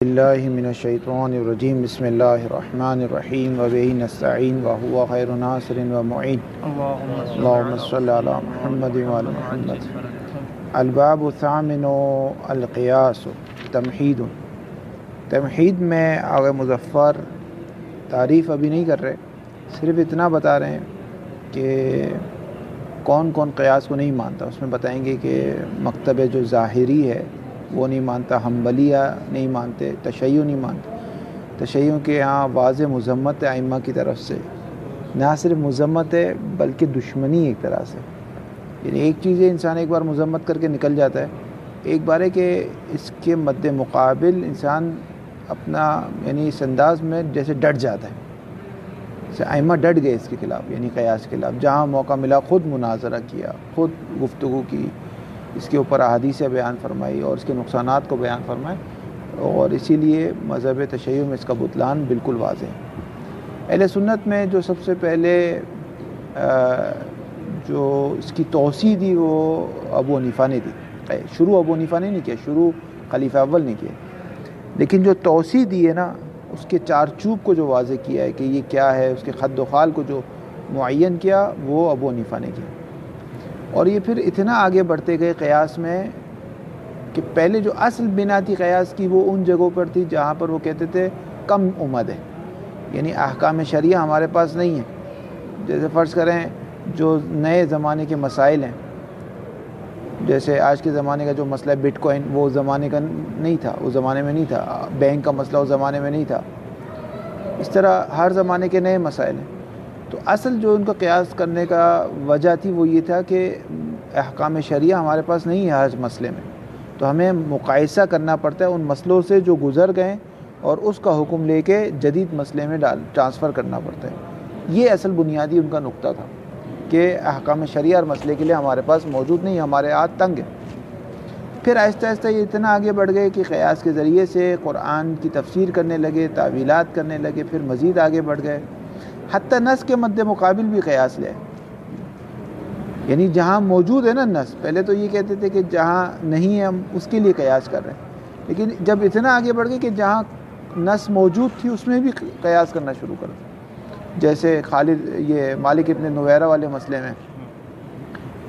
باللہ من الشیطان الرجیم بسم اللہ الرحمن الرحیم وبہ نستعین وہو خیر ناصر و معین اللہم صلی علی محمد وعلی محمد۔ الباب الثامن القیاس تمہید۔ تمہید میں آغا مظفر تعریف ابھی نہیں کر رہے، صرف اتنا بتا رہے ہیں کہ کون کون قیاس کو نہیں مانتا۔ اس میں بتائیں گے کہ مکتب جو ظاہری ہے وہ نہیں مانتا، حنبلیہ نہیں مانتے، تشیع نہیں مانتے۔ تشیع کے یہاں واضح مذمت ہے ائمہ کی طرف سے، نہ صرف مذمت ہے بلکہ دشمنی ایک طرح سے۔ یعنی ایک چیز ہے انسان ایک بار مذمت کر کے نکل جاتا ہے، ایک بار ہے کہ اس کے مد مقابل انسان اپنا یعنی اس انداز میں جیسے ڈٹ جاتا ہے، جیسے ائمہ ڈٹ گئے اس کے خلاف، یعنی قیاس کے خلاف۔ جہاں موقع ملا خود مناظرہ کیا، خود گفتگو کی، اس کے اوپر احادیث بیان فرمائی اور اس کے نقصانات کو بیان فرمائے، اور اسی لیے مذہب تشیع میں اس کا بطلان بالکل واضح ہے۔ اہل سنت میں جو سب سے پہلے جو اس کی توسیع دی وہ ابو حنیفہ نے دی۔ شروع ابو حنیفہ نے نہیں کیا، شروع خلیفہ اول نے کیا، لیکن جو توسیع دی ہے نا، اس کے چارچوب کو جو واضح کیا ہے کہ یہ کیا ہے، اس کے خد و خال کو جو معین کیا وہ ابو حنیفہ نے کیا۔ اور یہ پھر اتنا آگے بڑھتے گئے قیاس میں کہ پہلے جو اصل بنا تھی قیاس کی وہ ان جگہوں پر تھی جہاں پر وہ کہتے تھے کم امد ہے، یعنی احکام شریعہ ہمارے پاس نہیں ہے۔ جیسے فرض کریں جو نئے زمانے کے مسائل ہیں، جیسے آج کے زمانے کا جو مسئلہ بٹ کوائن، وہ زمانے کا نہیں تھا، اس زمانے میں نہیں تھا۔ بینک کا مسئلہ اس زمانے میں نہیں تھا۔ اس طرح ہر زمانے کے نئے مسائل ہیں۔ تو اصل جو ان کا قیاس کرنے کا وجہ تھی وہ یہ تھا کہ احکام شریعہ ہمارے پاس نہیں ہے ہر مسئلے میں، تو ہمیں مقایسہ کرنا پڑتا ہے ان مسئلوں سے جو گزر گئے اور اس کا حکم لے کے جدید مسئلے میں ٹرانسفر کرنا پڑتا ہے۔ یہ اصل بنیادی ان کا نقطہ تھا کہ احکام شریعہ اور مسئلے کے لیے ہمارے پاس موجود نہیں، ہمارے ہاتھ تنگ ہے۔ پھر آہستہ آہستہ یہ اتنا آگے بڑھ گئے کہ قیاس کے ذریعے سے قرآن کی تفسیر کرنے لگے، تعویلات کرنے لگے، پھر مزید آگے بڑھ گئے، حتیٰ نص کے مد مقابل بھی قیاس لے آئے۔ یعنی جہاں موجود ہے نا نص، پہلے تو یہ کہتے تھے کہ جہاں نہیں ہے ہم اس کے لیے قیاس کر رہے ہیں، لیکن جب اتنا آگے بڑھ گئے کہ جہاں نص موجود تھی اس میں بھی قیاس کرنا شروع کر دیا۔ جیسے خالد یہ مالک ابن نویرہ والے مسئلے میں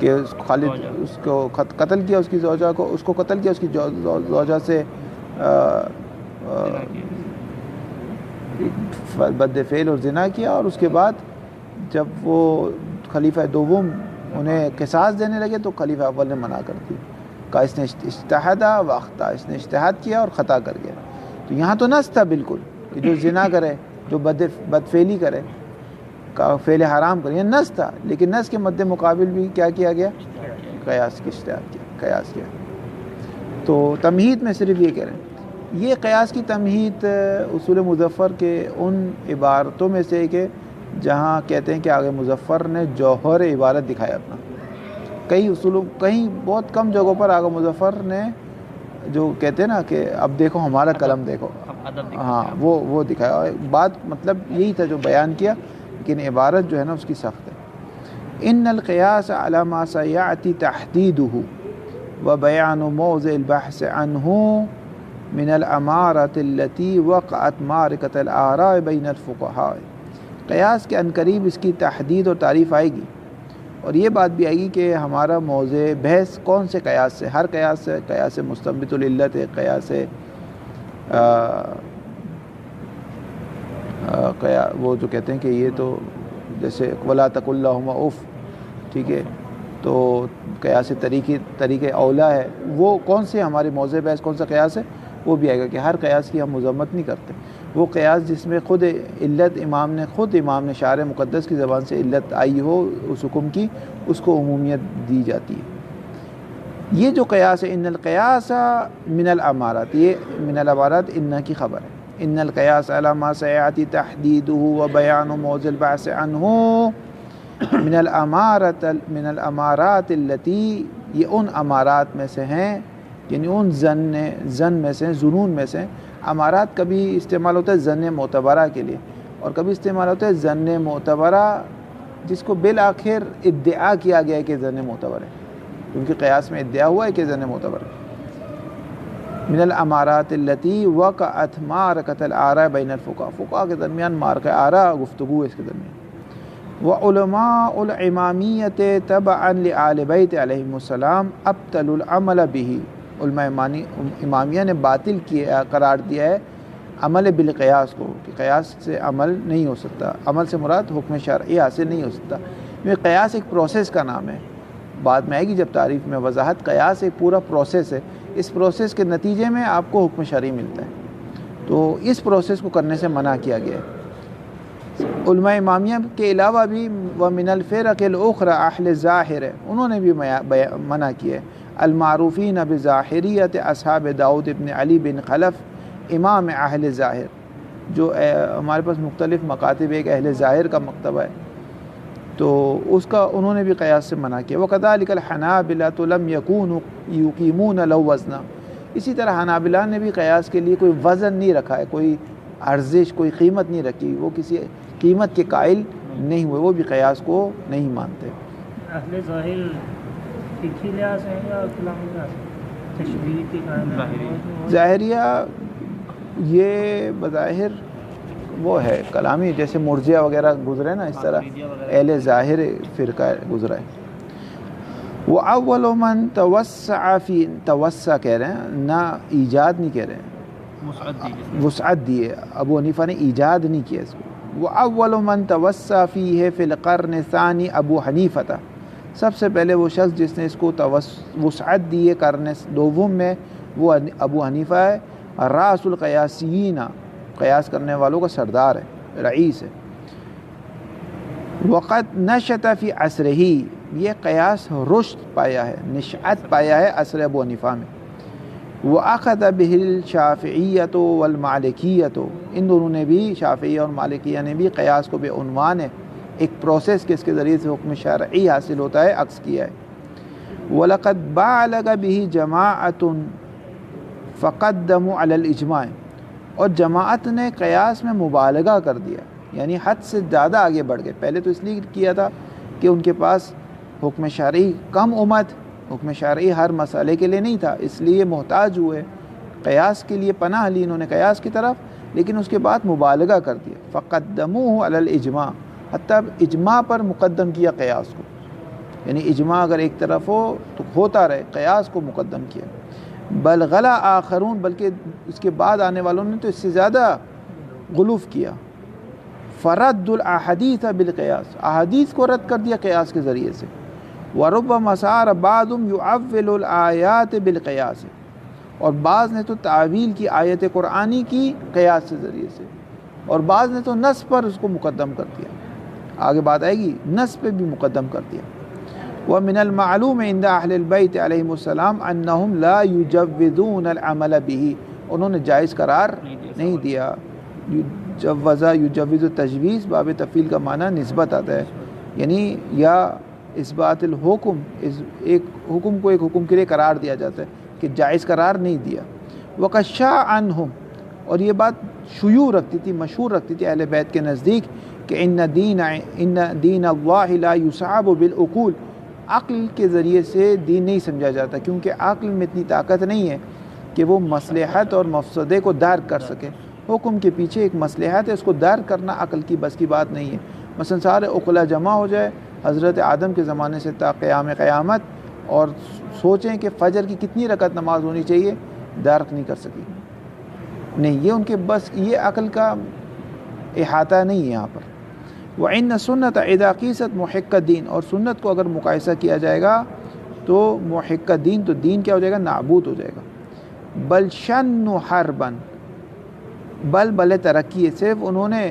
کہ خالد اس کو قتل کیا، اس کی زوجہ کو، اس کو قتل کیا، اس کی زوجہ سے بد فعل اور زنا کیا، اور اس کے بعد جب وہ خلیفہ دوم انہیں قصاص دینے لگے تو خلیفہ اول نے منع کر دی، کہا اس نے اجتہاد و اخطا، اس نے اجتہاد کیا اور خطا کر گیا۔ تو یہاں تو نص تھا بالکل کہ جو زنا کرے، جو بد فعلی کرے، فعل حرام کرے، یہ نص تھا، لیکن نص کے مد مقابل بھی کیا کیا گیا؟ قیاس کی اجتہاد کیا، قیاس کیا۔ تو تمہید میں صرف یہ کہہ رہے ہیں، یہ قیاس کی تمہید اصول مظفر کے ان عبارتوں میں سے کہ جہاں کہتے ہیں کہ آگے مظفر نے جوہر عبارت دکھایا اپنا۔ کہیں بہت کم جگہوں پر آگے مظفر نے جو کہتے ہیں نا کہ اب دیکھو ہمارا قلم دیکھو، ہاں وہ دکھایا۔ بات مطلب یہی تھا جو بیان کیا، لیکن عبارت جو ہے نا اس کی سخت ہے۔ ان القیاس علی ما سیأتی تحدیدہ وبیان موضع البحث عنہ من الامارات التي وقعت معرکۃ الآراء بین الفقہاء۔ قیاس کے عنقریب اس کی تحدید اور تعریف آئے گی، اور یہ بات بھی آئے گی کہ ہمارا موضع بحث کون سے قیاس سے، ہر قیاس سے، قیاس مستنبط العلت ہے، قیاس وہ جو کہتے ہیں کہ یہ تو جیسے ولا تقل لہما اف، ٹھیک ہے، تو قیاس طریق اولا ہے، وہ کون سے ہمارے موضع بحث کون سا قیاس ہے وہ بھی آئے گا کہ ہر قیاس کی ہم مذمت نہیں کرتے۔ وہ قیاس جس میں خود علت امام نے شارع مقدس کی زبان سے علت آئی ہو اس حکم کی، اس کو عمومیت دی جاتی ہے۔ یہ جو قیاس ہے ان القیاس من الامارات، یہ من الامارات ان کی خبر ہے۔ ان القیاس علی ما سیأتی تحدیدہ وبیان موضع البحث عنہ من الامارات التی، یہ ان امارات میں سے ہیں، یعنی ان زن میں سے، ظنون میں سے۔ امارات کبھی استعمال ہوتا ہے زن معتبرہ کے لیے، اور کبھی استعمال ہوتا ہے زن معتبرہ جس کو بالآخر ادعا کیا گیا ہے کہ زن معتبر ہے، کیونکہ قیاس میں ادعا ہوا ہے کہ زن معتبر ہے۔ من الامارات التي وقعت معركۃ الآراء بین الفقہاء، فقہاء کے درمیان معرکہ آراء گفتگو ہے اس کے درمیان. وعلماء الامامیۃ تبعا لآل بیت علیہم السلام ابطلوا العمل به، علماء امامیہ نے باطل کیا قرار دیا ہے عمل بالقیاس کو، کہ قیاس سے عمل نہیں ہو سکتا. عمل سے مراد حکم شرعی حاصل نہیں ہو سکتا. کیونکہ قیاس ایک پروسیس کا نام ہے، بعد میں آئے گی جب تعریف میں وضاحت. قیاس ایک پورا پروسیس ہے، اس پروسیس کے نتیجے میں آپ کو حکم شرعی ملتا ہے، تو اس پروسیس کو کرنے سے منع کیا گیا ہے. علماء امامیہ کے علاوہ بھی ومن الفرق الاخرى اہل ظاہر ہے، انہوں نے بھی منع کیا ہے. المعروفین بظاہریت اصحاب داؤد ابن علی بن خلف امام اہل ظاہر، جو ہمارے پاس مختلف مکاتب ایک اہل ظاہر کا مکتبہ ہے، تو اس کا انہوں نے بھی قیاس سے منع کیا. وکذلک الحنابلۃ لم یکونوا یقیمون له وزنا، اسی طرح حنابلہ نے بھی قیاس کے لیے کوئی وزن نہیں رکھا ہے، کوئی ارزش، کوئی قیمت نہیں رکھی، وہ کسی قیمت کے قائل نہیں ہوئے، وہ بھی قیاس کو نہیں مانتے. اہل ظاہر فقہی لحاظ ہے یا کلامی لحاظ ہے؟ تشبیہ کے قائل ظاہریہ یہ بظاہر وہ ہے کلامی، جیسے مرجیہ وغیرہ گزرے نا، اس طرح اہل ظاہر فرقہ گزرا ہے. وَأَوَّلُ مَنْ تَوَسَّعَ فِي، توسع کہہ رہے ہیں، نہ ایجاد نہیں کہہ رہے ہیں، وسعت دیے. ابو حنیفہ نے ایجاد نہیں کیا اس کو. وَأَوَّلُ مَنْ تَوَسَّعَ فِيهِ فِي الْقَرْنِ الثَّانِي ابو حنیفہ، سب سے پہلے وہ شخص جس نے اس کو وسعت دی ہے قرن دوم میں، وہ ابو حنیفہ ہے. راس القیاسیین، قیاس کرنے والوں کا سردار ہے، رئیس ہے. وقت نشط فی عصرہ، یہ قیاس رشد پایا ہے، نشأت پایا ہے عصر ابو حنیفہ میں. وَأَخَذَ بِهِ الشَّافِعِيَّةُ وَالْمَالِكِيَّةُ، ان دونوں نے بھی، شافعیہ اور مالکیہ نے بھی قیاس کو بے عنوان ہے ایک پروسیس کے اس کے ذریعے سے حکم شرعی حاصل ہوتا ہے، عکس کیا ہے. وَلَقَدْ بَالَغَ بِهِ جَمَاعَةٌ فَقَدَّمُوا عَلَى الْإِجْمَاعِ، اور جماعت نے قیاس میں مبالغہ کر دیا، یعنی حد سے زیادہ آگے بڑھ گئے. پہلے تو اس لیے کیا تھا کہ ان کے پاس حکم شرعی کم امت، حکم شرعی ہر مسئلے کے لیے نہیں تھا، اس لیے محتاج ہوئے قیاس کے لیے، پناہ لی انہوں نے قیاس کی طرف، لیکن اس کے بعد مبالغہ کر دیا. فَقَدَّمُوهُ عَلَى الْإِجْمَاعِ، حتیٰ اجماع پر مقدم کیا قیاس کو، یعنی اجماع اگر ایک طرف ہو تو ہوتا رہے، قیاس کو مقدم کیا. بل غلا آخرون، بلکہ اس کے بعد آنے والوں نے تو اس سے زیادہ غلوف کیا. فرد الاحادیث بالقیاس، احادیث کو رد کر دیا قیاس کے ذریعے سے. وربما صار بعضهم يعول الآیات بالقیاس، اور بعض نے تو تعویل کی آیت قرآنی کی قیاس کے ذریعے سے، اور بعض نے تو نص پر اس کو مقدم کر دیا. آگے بات آئے گی، نص پہ بھی مقدم کر دیا. ومن المعلوم عند اہل البیت علیہم السلام انہم لا یجوزون العمل به، انہوں نے جائز قرار نہیں دیا. جوزا یجوز التجویز، باب تفعیل کا معنی نسبت آتا ہے، یعنی یا اثبات الحکم، ایک حکم کو ایک حکم کے لیے قرار دیا جاتا ہے، کہ جائز قرار نہیں دیا. وقد شاع عنہم، اور یہ بات شیوع رکھتی تھی، مشہور رکھتی تھی اہل بیت کے نزدیک، کہ ان دین اللہ لا یصعب بالعقول، عقل کے ذریعے سے دین نہیں سمجھا جاتا، کیونکہ عقل میں اتنی طاقت نہیں ہے کہ وہ مصلحت اور مفسدے کو درک کر سکے. حکم کے پیچھے ایک مصلحت ہے، اس کو درک کرنا عقل کی بس کی بات نہیں ہے. مثلا سارے عقلاء جمع ہو جائے حضرت آدم کے زمانے سے تا قیام قیامت، اور سوچیں کہ فجر کی کتنی رکعت نماز ہونی چاہیے، درک نہیں کر سکی. نہیں، یہ ان کے بس، یہ عقل کا احاطہ نہیں ہے یہاں پر. وَإِنَّ سُنَّةَ إِذَا قِيسَتْ مُحِقَّ الدِّينِ، اور سنت کو اگر مقایسہ کیا جائے گا تو محق الدین، تو دین کیا ہو جائے گا، نابود ہو جائے گا. بل شن حربن، بل ترقی ہے، صرف انہوں نے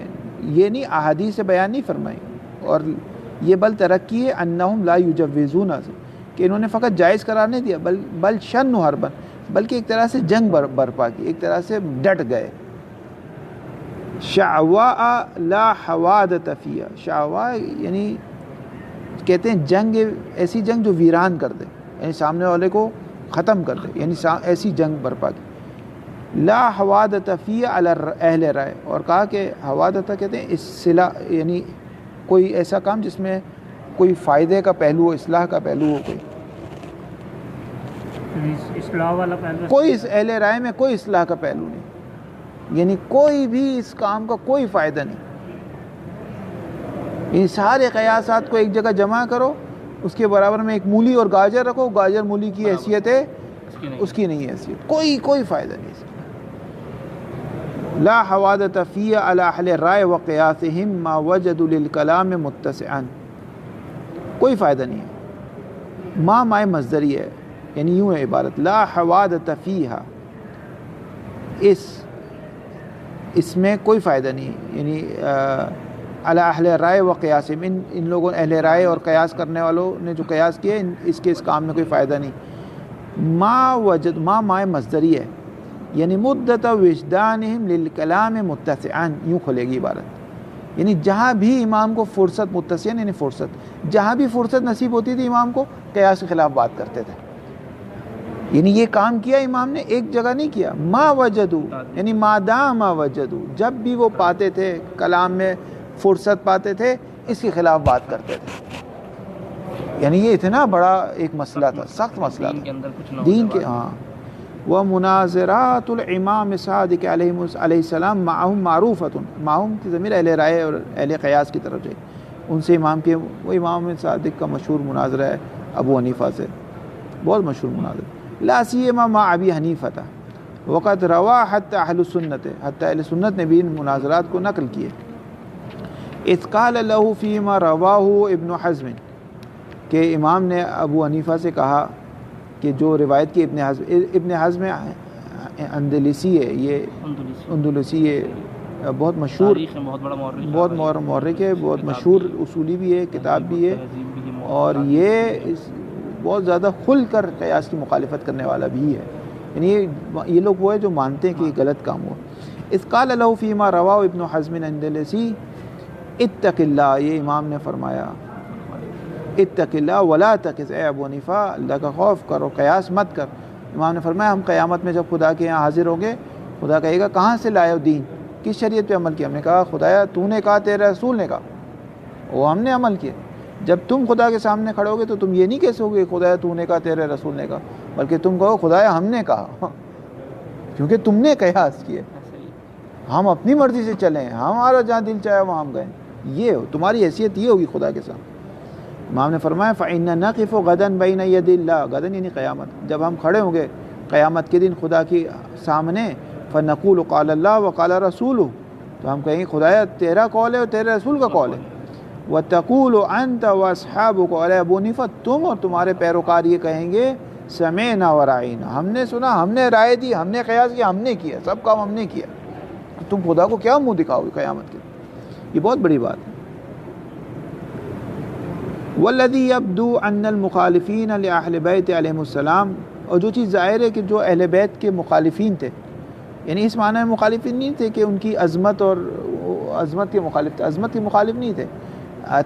یہ نہیں احادیث سے بیان نہیں فرمائی، اور یہ بل ترقی ہے انہم لا یجوزون، کہ انہوں نے فقط جائز قرار نہیں دیا، بل شن حربن، بلکہ ایک طرح سے جنگ برپا کی، ایک طرح سے ڈٹ گئے. شعواء لا حوادث فیہا، شعواء یعنی کہتے ہیں جنگ، ایسی جنگ جو ویران کر دے، یعنی سامنے والے کو ختم کر دے، یعنی ایسی جنگ برپا کی. لا حوادث فیہا علی اہل رائے، اور کہا کہ حوادث کہتے ہیں اصلاح، یعنی کوئی ایسا کام جس میں کوئی فائدے کا پہلو ہو، اصلاح کا پہلو ہو کوئی. اصلاح والا پہلو کوئی اس اہل رائے میں کوئی اصلاح کا پہلو نہیں، یعنی کوئی بھی اس کام کا کوئی فائدہ نہیں. یہ سارے قیاسات کو ایک جگہ جمع کرو، اس کے برابر میں ایک مولی اور گاجر رکھو، گاجر مولی کی حیثیت ہے، اس کی نہیں حیثیت، کوئی فائدہ نہیں اس کا. لا حوادث فی علی اہل الرائے وقیاسہم ما وجدوا للکلام متسعا، کوئی فائدہ نہیں ہے. ما مائے مصدری ہے، یعنی یوں ہے عبارت، لا حوادث فیہا، اس میں کوئی فائدہ نہیں، یعنی علی اہل رائے و قیاسہم، ان لوگوں اہل رائے اور قیاس کرنے والوں نے جو قیاس کیا اس کے اس کام میں کوئی فائدہ نہیں. ما مائے مصدری ہے، یعنی مدت وجدانہم للکلام متسعا، یوں کھلے گی عبارت، یعنی جہاں بھی امام کو فرصت، متسعا یعنی فرصت، جہاں بھی فرصت نصیب ہوتی تھی امام کو قیاس کے خلاف بات کرتے تھے. یعنی یہ کام کیا امام نے ایک جگہ نہیں کیا. ما وجدو یعنی مادام وجدو، جب بھی وہ پاتے تھے کلام میں فرصت پاتے تھے اس کے خلاف بات کرتے تھے. یعنی یہ اتنا بڑا ایک مسئلہ تھا، سخت مسئلہ تھا دین کے. ہاں، ومناظرات الامام صادق علیہ السلام معہم معروفۃ، معہم کی ضمیر اہل رائے اور اہل قیاس کی طرف جائے، ان سے امام کے، وہ امام صادق کا مشہور مناظرہ ہے ابو حنیفہ سے، بہت مشہور مناظرہ. لا سیما مع ابی حنیفہ، وقت روا حتی اہل سنت، حتی اہل سنت نے بھی ان مناظرات کو نقل کیے. اذ قال له فیما رواہ ابن حزم، کہ امام نے ابو حنیفہ سے کہا کہ جو روایت کی ابن حزم اندلسی ہے، یہ اندلسی ہے، بہت مشہور، بہت مورخ ہے، بہت مشہور اصولی بھی ہے، کتاب بھی ہے، اور یہ بہت زیادہ کھل کر قیاس کی مخالفت کرنے والا بھی ہے. یعنی یہ لوگ وہ ہے جو مانتے ہیں کہ یہ غلط کام ہوا. اذ قال له فیما رواہ ابن حزم اندلسی اتق اللہ، یہ امام نے فرمایا اتق اللہ ولا تقس، اے ابو حنیفہ اللہ کا خوف کرو، قیاس مت کر. امام نے فرمایا ہم قیامت میں جب خدا کے یہاں حاضر ہوں گے، خدا کہے گا کہاں سے لائے ہو دین، کس شریعت پہ عمل کیا؟ ہم نے کہا خدایا تو نے کہا، تیرے رسول نے کہا، وہ ہم نے عمل کیا. جب تم خدا کے سامنے کھڑے ہوگے تو تم یہ نہیں کہہ سکو گے خدایا تو نے کہا، تیرے رسول نے کہا، بلکہ تم کہو خدایا ہم نے کہا، کیونکہ تم نے قیاس کیا. ہم اپنی مرضی سے چلیں، ہمارا جہاں دل چاہے وہاں ہم گئے، یہ تمہاری حیثیت یہ ہوگی خدا کے سامنے. امام نے فرمایا فَإِنَّ نَقِفُ غَدًا بَيْنَ يَدِ اللَّهِ، غدن یعنی قیامت، جب ہم کھڑے ہوں گے قیامت کے دن خدا کے سامنے، فَنَقُولُ قَالَ اللَّهُ وَقَالَ رَسُولُهُ، تو ہم کہیں گے خدایا تیرا قول ہے اور تیرے رسول کا قول ہے. وَتَقُولُ أَنْتَ وَأَصْحَابُكَ، اور اے ابو حنیفہ تم اور تمہارے پیروکار یہ کہیں گے سمعنا وَرَعِينَا، ہم نے سنا، ہم نے رائے دی، ہم نے قیاس کیا، ہم نے کیا، سب کام ہم نے کیا. تم خدا کو کیا منہ دکھاؤ گے قیامت کے دن؟ یہ بہت بڑی بات ہے. والذی یبدو ان المخالفین لأہل بیت علیہم السلام، اور جو چیز ظاہر ہے کہ جو اہل بیت کے مخالفین تھے، یعنی اس معنی میں مخالفین نہیں تھے کہ ان کی عظمت اور عظمت کے مخالف تھے، عظمت کے مخالف نہیں تھے،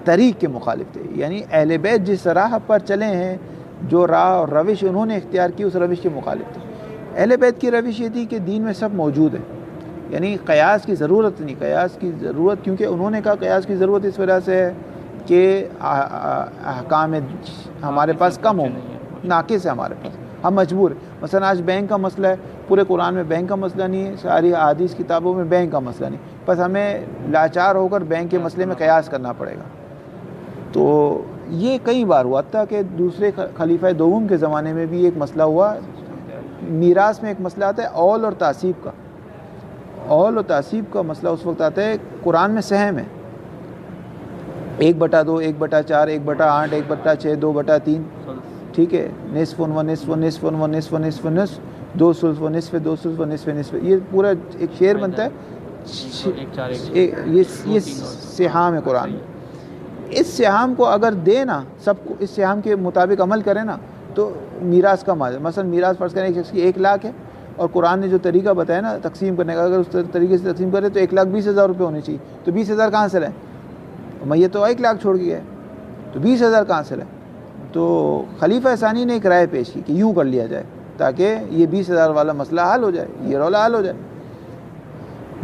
طریق کے مخالف تھے. یعنی اہل بیت جس راہ پر چلے ہیں، جو راہ اور روش انہوں نے اختیار کی، اس روش کے مخالف تھے. اہل بیت کی روش یہ تھی کہ دین میں سب موجود ہے، یعنی قیاس کی ضرورت نہیں. قیاس کی ضرورت کیونکہ انہوں نے کہا قیاس کی ضرورت اس وجہ سے ہے کہ احکام ہمارے پاس کم ہوں، ناقص ہے ہمارے پاس، ہم مجبور ہیں. مثلا آج بینک کا مسئلہ ہے، پورے قرآن میں بینک کا مسئلہ نہیں ہے، ساری احادیث کتابوں میں بینک کا مسئلہ نہیں، بس ہمیں لاچار ہو کر بینک کے مسئلے میں قیاس کرنا پڑے گا. تو یہ کئی بار ہوا تھا کہ دوسرے خلیفہ دوم کے زمانے میں بھی ایک مسئلہ ہوا. میراث میں ایک مسئلہ آتا ہے اول اور تعصیب کا. اول اور تعصیب کا مسئلہ اس وقت آتا ہے قرآن میں سہم ہے، 1/2، 1/4، 1/8، 1/6، 2/3، ٹھیک ہے، نصف و نصف و نصف و نصف و نصف و نصف، 2 ثلث و نصف، 2 ثلث و نصف نصف، یہ پورا ایک شعر بنتا ہے. یہ سہام ہے قرآن میں. اس سہام کو اگر دے نا، سب کو اس سہام کے مطابق عمل کرے نا، تو میراث کا ماجر. مثلا میراث فرض کریں ایک شخص کی 1 لاکھ ہے، اور قرآن نے جو طریقہ بتایا نا تقسیم کرنے کا، اگر اس طریقے سے تقسیم کرے تو 1,20,000 روپے ہونے چاہیے. تو 20,000 کہاں سے لائیں؟ میں تو 1 لاکھ چھوڑ گیا ہے، تو 20,000 کہاں سے لائیں؟ تو خلیفہ ثانی نے ایک رائے پیش کی کہ یوں کر لیا جائے تاکہ یہ 20,000 والا مسئلہ حل ہو جائے، یہ رولا حل ہو جائے.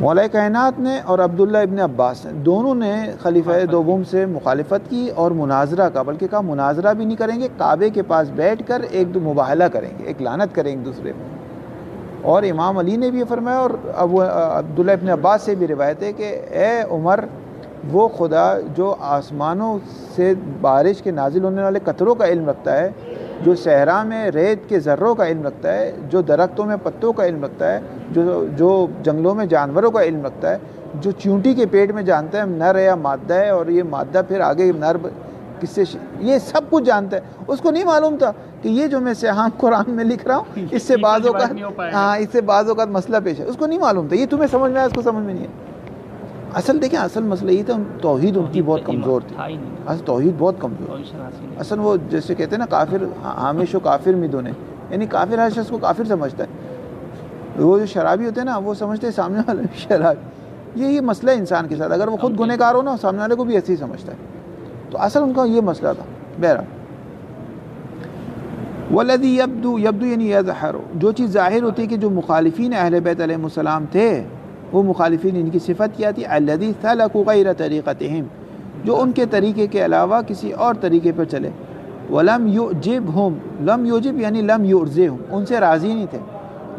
مولا کائنات نے اور عبداللہ ابن عباس نے دونوں نے خلیفہ دوم سے مخالفت کی اور مناظرہ کا، بلکہ کہا مناظرہ بھی نہیں کریں گے، کعبے کے پاس بیٹھ کر ایک دو مباہلہ کریں گے، ایک لعنت کریں ایک دوسرے پہ. اور امام علی نے بھی یہ فرمایا، اور ابو عبداللہ ابن عباس سے بھی روایت ہے کہ اے عمر، وہ خدا جو آسمانوں سے بارش کے نازل ہونے والے قطروں کا علم رکھتا ہے، جو صحرا میں ریت کے ذروں کا علم رکھتا ہے، جو درختوں میں پتوں کا علم رکھتا ہے، جو جنگلوں میں جانوروں کا علم رکھتا ہے، جو چیونٹی کے پیٹ میں جانتا ہے نر ہے یا مادہ ہے، اور یہ مادہ پھر آگے نر کس سے یہ سب کچھ جانتا ہے. اس کو نہیں معلوم تھا کہ یہ جو میں سیاحان قرآن میں لکھ رہا ہوں اس سے بعض اوقات مسئلہ پیش ہے. اس کو نہیں معلوم تھا. یہ تمہیں سمجھ میں آیا، اس کو سمجھ میں نہیں ہے. اصل دیکھیں، اصل مسئلہ یہ تھا توحید ان کی بہت کمزور تھی. اصل توحید بہت کمزور. اصل وہ جیسے کہتے ہیں نا کافر ہامیش و کافر میدونے، یعنی کافر ہر شخص کو کافر سمجھتا ہے. وہ جو شرابی ہوتے ہیں نا، وہ سمجھتے ہیں سامنے والے شراب. یہ مسئلہ ہے انسان کے ساتھ. اگر وہ خود گنہ گار ہو نا، سامنے والے کو بھی ایسے ہی سمجھتا ہے. تو اصل ان کا یہ مسئلہ تھا. بہرحال والذی یبدو یعنی یظہر، جو چیز ظاہر ہوتی ہے کہ جو مخالفین اہل بیت علیہ السلام تھے، وہ مخالفین ان کی صفت کیا تھی؟ الذی سلکوا غیر طریقتہم، جو ان کے طریقے کے علاوہ کسی اور طریقے پر چلے. ولم یعجبہم، لم یعجب یعنی لم یرضہم، ان سے راضی نہیں تھے.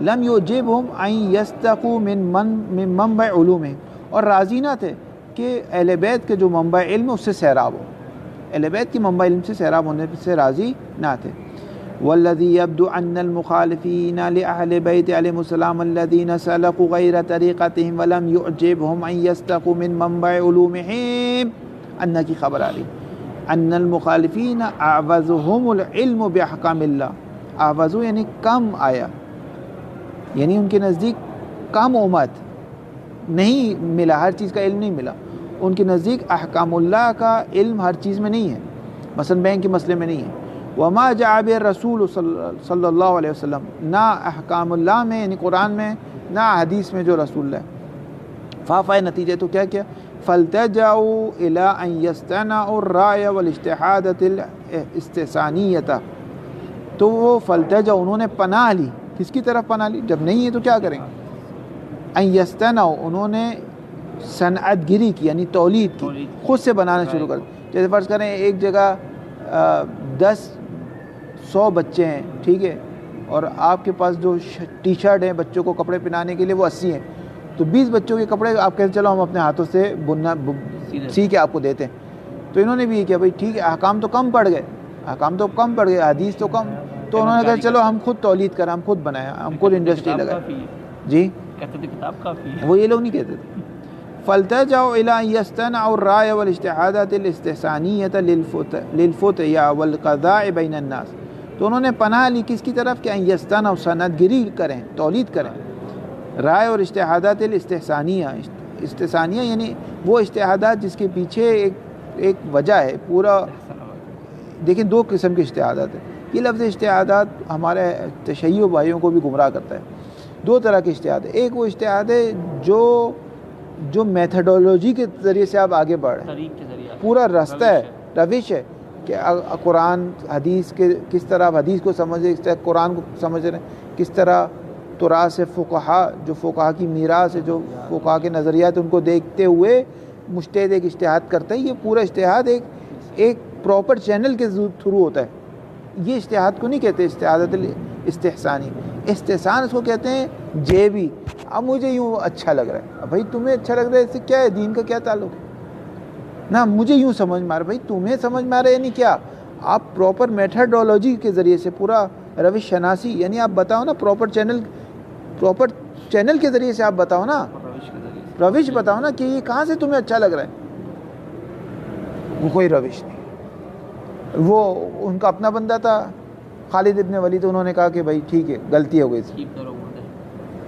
لم یعجبہم ان یستقوا من منبع علومہم، اور راضی نہ تھے کہ اہل بیت کے جو منبع علم اس سے سیراب ہو. اہل بیت کی منبع علم سے سیراب ہونے سے راضی نہ تھے. والذی یبدو ان المخالفین لأہل بیت علیہ السلام الذین سلکوا غیر طریقتہم ولم یعجبہم ان یستقوا من منبع علومہم، ان کی خبر آ رہی، ان المخالفین اعوزہم العلم باحکام اللہ. اعوزو یعنی کم آیا، یعنی ان کے نزدیک کم امت نہیں ملا، ہر چیز کا علم نہیں ملا. ان کے نزدیک احکام اللہ کا علم ہر چیز میں نہیں ہے، مثلا بینک کے مسئلے میں نہیں ہے. وما جاء به الرسول صلی اللہ علیہ وسلم، نہ احکام اللہ میں یعنی قرآن میں، نہ حدیث میں جو رسول اللہ. فافائے نتیجہ تو کیا کیا؟ فالتجأوا الى ان يستنعوا الرأي والاجتهاد الاستحسانیۃ، تو وہ فالتجأوا انہوں نے پناہ لی. کس کی طرف پناہ لی؟ جب نہیں ہے تو کیا کریں گے؟ ان یستنعوا، انہوں نے صنعت گری کی یعنی تولید کی، خود سے بنانا شروع کر. جیسے فرض کریں ایک جگہ 100 بچے ہیں، ٹھیک ہے، اور آپ کے پاس جو ٹی شرٹ ہیں بچوں کو کپڑے پہنانے کے لیے وہ 80 ہیں، تو 20 بچوں کے کپڑے آپ کہتے چلو ہم اپنے ہاتھوں سے بننا سی کے آپ کو دیتے ہیں. تو انہوں نے بھی یہ کیا، بھائی ٹھیک ہے، احکام تو کم پڑ گئے، حدیث تو کم، تو انہوں نے کہا چلو ہم خود تولید کریں، ہم خود بنائیں، ہم خود انڈسٹری لگائیں. جی کتاب کافی ہے، وہ یہ لوگ نہیں کہتے تھے. فالتجأوا إلى أن يستنعوا الرأي والاجتهادات الاستحسانية للفتيا والقضاء بين الناس. تو انہوں نے پناہ لی کس کی طرف کہ ان یستنعوا، صنعت گری کریں، تولید کریں. رائے اور اجتہادات استحسانیہ یعنی وہ اجتہادات جس کے پیچھے ایک وجہ ہے. پورا دیکھیں 2 قسم کے اجتہادات ہیں. یہ لفظ اجتہادات ہمارے تشیع بھائیوں کو بھی گمراہ کرتا ہے. 2 طرح کے اجتہاد ہے. ایک وہ اجتہاد ہے جو میتھڈولوجی کے ذریعے سے آپ آگے بڑھ رہے ہیں، پورا راستہ ہے، روش ہے کہ قرآن حدیث کے کس طرح آپ حدیث کو سمجھ رہے ہیں، کس طرح قرآن کو سمجھ رہے ہیں، کس طرح تراث فقہا، جو فقہا کی میراث ہے، جو فقہا کے نظریات ان کو دیکھتے ہوئے مجتہد ایک اجتہاد کرتا ہے. یہ پورا اجتہاد ایک پراپر چینل کے تھرو ہوتا ہے. یہ اجتہاد کو نہیں کہتے اجتہادات استحسانی. استحسان اس کو کہتے ہیں جیبی. اب مجھے یوں اچھا لگ رہا ہے، بھائی تمہیں اچھا لگ رہا ہے، اس سے کیا ہے، دین کا کیا تعلق ہے نا. مجھے یوں سمجھ میں آ رہا ہے، بھائی تمہیں سمجھ میں آ رہا ہے یعنی کیا. آپ پراپر میتھڈولوجی کے ذریعے سے، پورا روش شناسی، یعنی آپ بتاؤ نا پراپر چینل کے ذریعے سے آپ بتاؤ نا، روش بتاؤ نا کہ یہ کہاں سے تمہیں اچھا لگ رہا ہے. وہ کوئی روش نہیں. وہ ان کا اپنا بندہ تھا خالد ابن ولید، تو انہوں نے کہا کہ بھائی ٹھیک ہے غلطی ہو گئی،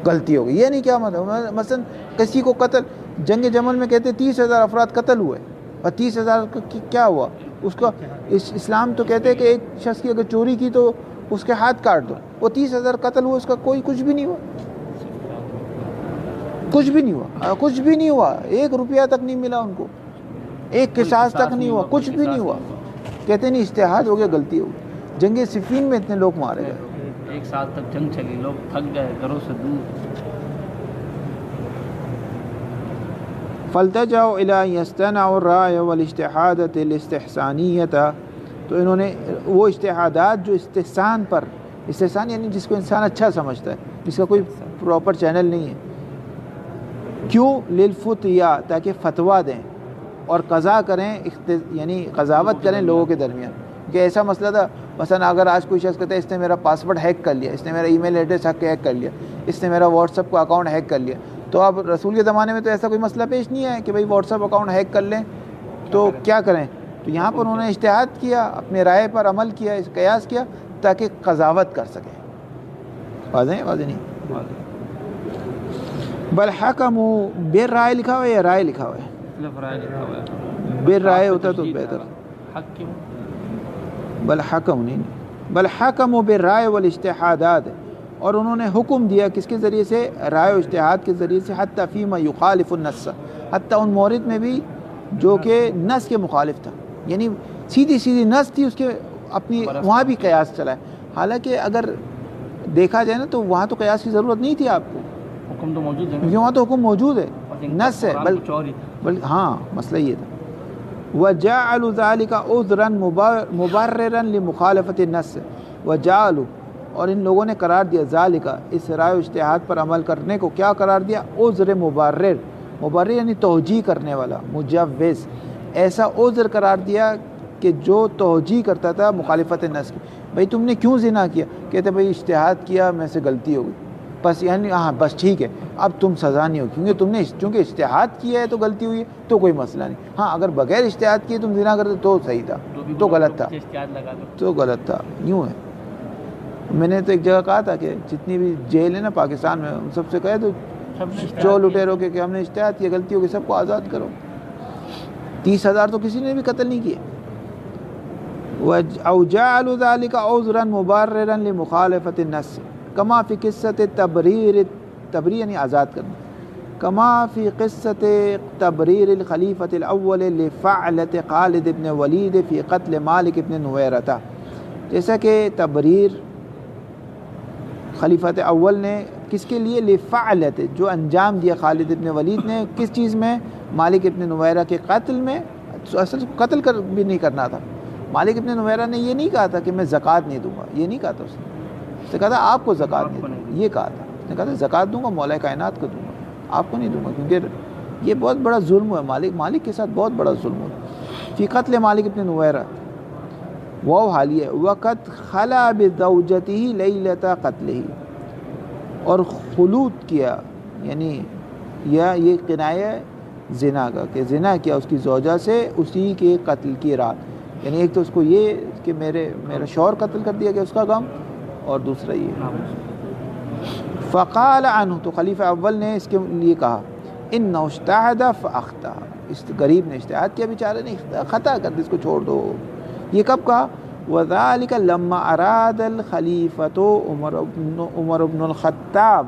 غلطی ہو گئی. یہ نہیں کیا مطلب مثلا کسی کو قتل، جنگ جمل میں کہتے 30,000 افراد قتل ہوئے، اور 30,000 کیا ہوا اس کا. اسلام تو کہتے ہیں کہ ایک شخص کی اگر چوری کی تو اس کے ہاتھ کاٹ دو. وہ 30,000 قتل ہوئے، اس کا کچھ بھی نہیں ہوا، کچھ بھی نہیں ہوا. 1 روپیہ تک نہیں ملا ان کو، 1 قصاص تک نہیں ہوا، کچھ بھی نہیں ہوا. کہتے نہیں اجتہاد ہو گیا، غلطی ہو گئی. جنگ صفین میں اتنے لوگ مارے گئے، 1 سال تک جنگ چلی، لوگ تھک گئے، گھروں سے دور. فالتجأوا إلى أن يصطنعوا الرأي والاجتهاد الاستحسانية، تو انہوں نے وہ اجتہادات جو استحسان پر، استحسان یعنی جس کو انسان اچھا سمجھتا ہے، جس کا کوئی پراپر چینل نہیں ہے، کیوں؟ للفتیا، تاکہ فتویٰ دیں اور قضا کریں، یعنی قضاوت کریں لوگوں کے درمیان. کہ ایسا مسئلہ تھا، مثلا اگر آج کوئی شخص کہتا ہے اس نے میرا پاسورڈ ہیک کر لیا، اس نے میرا ای میل ایڈریس ہیک کر لیا، اس نے میرا واٹس ایپ کا اکاؤنٹ ہیک کر لیا، تو اب رسول کے زمانے میں تو ایسا کوئی مسئلہ پیش نہیں ہے کہ بھائی واٹس ایپ اکاؤنٹ ہیک کر لیں تو کیا کریں. تو یہاں پر انہوں نے اجتہاد کیا، اپنے رائے پر عمل کیا، قیاس کیا تاکہ قضاوت کر سکیں. واضح نہیں. بل حکموا بالرائے لکھا ہوا ہے یا رائے لکھا ہوا ہے؟ بالرائے ہوتا تو بہتر. بل حکم نہیں، بل حکموا بالرائے والاجتہادات، اور انہوں نے حکم دیا کس کے ذریعے سے؟ رائے و اجتہاد کے ذریعے سے. حتی فیما یخالف النص، حتی ان مورد میں بھی جو کہ نص کے مخالف تھا، یعنی سیدھی نص تھی، اس کے اپنی وہاں بھی قیاس چلا ہے. حالانکہ اگر دیکھا جائے نا تو وہاں تو قیاس کی ضرورت نہیں تھی آپ کو، حکم تو موجود ہے، کیونکہ وہاں تو حکم موجود ہے، نص ہے. بل ہاں مسئلہ یہ تھا. وَجَعَلُوا ذَلِكَ عُذْرًا مُبَرِّرًا لِمُخَالَفَةِ النَّص، وَجَعَلُوا، اور ان لوگوں نے قرار دیا ذَلِكَ، اس رائے و اجتہاد پر عمل کرنے کو کیا قرار دیا؟ عذر مبرر. مبرر یعنی توجیہ کرنے والا، مجوز. ایسا عذر قرار دیا کہ جو توجیہ کرتا تھا مخالفت نص کی. بھائی تم نے کیوں زنا کیا؟ کہتے بھائی اجتہاد کیا، میں سے غلطی ہو گئی، بس یعنی ہاں بس ٹھیک ہے، اب تم سزا نہیں ہو، کیونکہ تم نے چونکہ اجتہاد کیا ہے تو غلطی ہوئی ہے تو کوئی مسئلہ نہیں. ہاں اگر بغیر اجتہاد کیے تم زنا کرتے تو صحیح تھا، تو غلط تھا، تو غلط تھا. یوں ہے. میں نے تو ایک جگہ کہا تھا کہ جتنی بھی جیل ہے نا پاکستان میں، ان سب سے کہے تو جو لٹیروں کے کہ ہم نے اجتہاد کیا، غلطی ہو گئی، سب کو آزاد کرو. 30,000 تو کسی نے بھی قتل نہیں کیے. او جعلوا ذلك عذرا مبررا لمخالفة النص كما في قصة تبریر یعنی آزاد کرنا، كما في قصة تبریر الخلیفة الاول لفعلة خالد بن ولید في قتل مالک بن نویرہ، جیسا کہ تبریر خلیفۃ اول نے کس کے لیے؟ لفعلت، جو انجام دیا خالد ابن ولید نے کس چیز میں؟ مالک ابن نویرہ کے قتل میں. اصل قتل بھی نہیں کرنا تھا. مالک ابن نویرہ نے یہ نہیں کہا تھا کہ میں زکوٰۃ نہیں دوں گا، یہ نہیں کہا تھا. اس نے کہا تھا آپ کو زکوٰۃ نہیں دوں گا، یہ کہا تھا. اس نے کہا تھا زکوٰۃ دوں گا مولا کائنات کو دوں گا، آپ کو نہیں دوں گا، کیونکہ یہ بہت بڑا ظلم ہے. مالک کے ساتھ بہت بڑا ظلم ہوا. فی قتل مالک ابن نویرہ، وہ حالیہ وقت خلا بزوجتہ لیلۃ قتلہ، اور خلوت کیا، یعنی یہ کنایہ زنا کا، کہ زنا کیا اس کی زوجہ سے اسی کے قتل کی رات. یعنی ایک تو اس کو یہ کہ میرا شوہر قتل کر دیا گیا، اس کا غم، اور دوسرا یہ. فقال عنہ، تو خلیفہ اول نے اس کے لیے کہا انہ اجتہد فاخطا، اس غریب نے اجتہاد کیا، بیچارے نے خطا کر دی، اس کو چھوڑ دو. یہ کب کہا؟ وذلك لما اراد الخلیفۃ عمر بن الخطاب